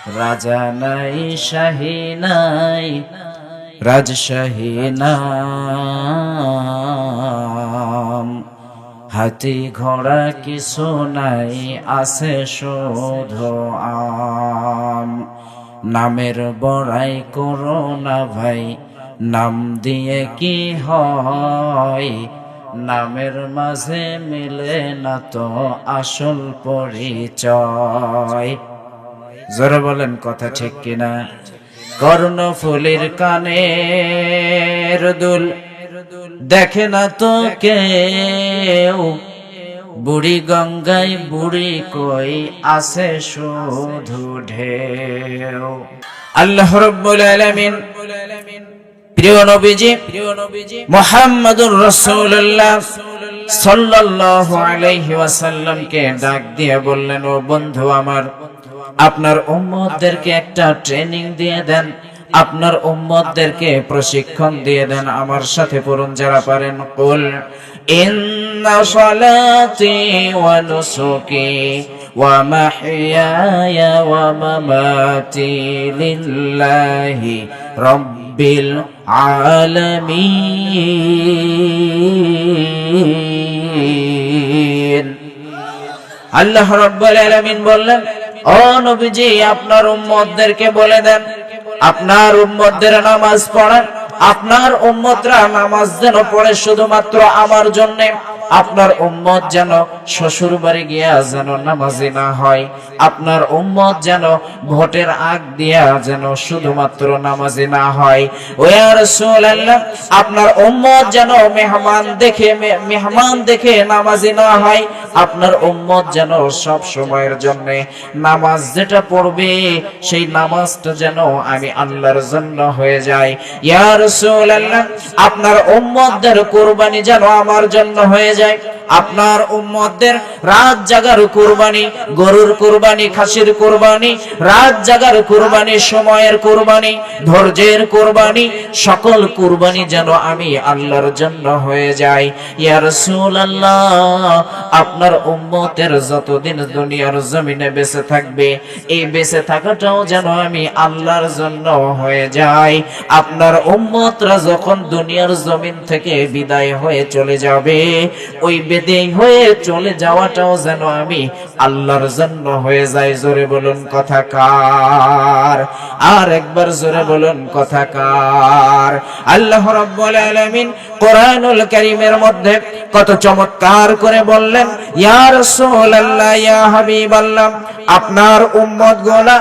রাজা নাই শাহী নাই রাজশাহী নাম, হাতি ঘোড়া কিছু নাই আছে শুধু আম। নামের বড়াই করো না ভাই, নাম দিয়ে কি হয়, নামের মাঝে মিলে না তো আসল পরিচয়। জোরে বলেন কথা ঠিক কিনা? কর্ণফুলীর কানের দুল দেখে না তো কেউ, বুড়ি গঙ্গায় বুড়ি কই আছে শুধু ঢেউ। আল্লাহ রাব্বুল আলামিন প্রিয় নবীজি মুহাম্মদুর রাসূলুল্লাহ সাল্লাল্লাহু আলাইহি ওয়াসাল্লামকে ডাক দিয়ে বললেন, ও বন্ধু আমার, আপনার উম্মতদেরকে একটা ট্রেনিং দিয়ে দেন, আপনার উম্মতদেরকে প্রশিক্ষণ দিয়ে দেন। আমার সাথে পড়ুন যারা পারেন। কুল ইন্না সালাতি ওয়া নুসুকি ওয়া মাহইয়ায়া ওয়া মামাতি লিল্লাহি রাব্বিল আলামিন। আল্লাহ রাব্বুল আলামিন বললেন, ও নবীজি, আপনার উম্মতদেরকে বলে দেন, আপনার উম্মতদের নামাজ পড়ান, আপনার উম্মতরা নামাজ যেন পড়ে শুধুমাত্র আমার জন্য। আপনার উম্মত যেন শ্বশুর বাড়ি গিয়া যেন নামাজি না হয়, আপনার উম্মত যেন ভোটের আগ দিয়া যেন শুধুমাত্র নামাজি না হয়। ও ইয়া রাসূলুল্লাহ, আপনার উম্মত যেন মেহমান দেখে নামাজি না হয়, আপনার উম্মত যেন সব সময়ের জন্য নামাজ যেটা পড়বে সেই নামাজটা যেন আমি আল্লাহর জন্য হয়ে যায়। ইয়া রাসূলুল্লাহ, আপনার উম্মতদের কুরবানি যেন আমার জন্য হয়ে যায়। আপনার উম্মতদের রাত জাগার কুরবানি, গরুর কুরবানি, খাসির কুরবানি, রাত জাগার কুরবানি, সময়ের কুরবানি, ধৈর্যের কুরবানি, সকল কুরবানি যেন আমি আল্লাহর জন্য হয়ে যায়। ইয়া রাসূলুল্লাহ, আপনার উম্মতের যতদিন দুনিয়ার জমিনে বেঁচে থাকবে, এই বেঁচে থাকাটাও যেন আমি আল্লাহর জন্য হয়ে যায়। আপনার উম্মতরা যখন দুনিয়ার জমিন থেকে বিদায় হয়ে চলে যাবে, ওই বিদায় হয়ে চলে যাওয়াটাও যেন আমি আল্লাহর জন্য হয়ে যায়। জোরে বলুন কথা কার? আর একবার জোরে বলুন কথা কার? আল্লাহ রাব্বুল আলামিন কোরআনুল কারীমের মধ্যে কত চমৎকার করে বললেন, ইয়া রাসূলুল্লাহ, ইয়া হাবিবাল্লাহ, আপনার উম্মতগুলা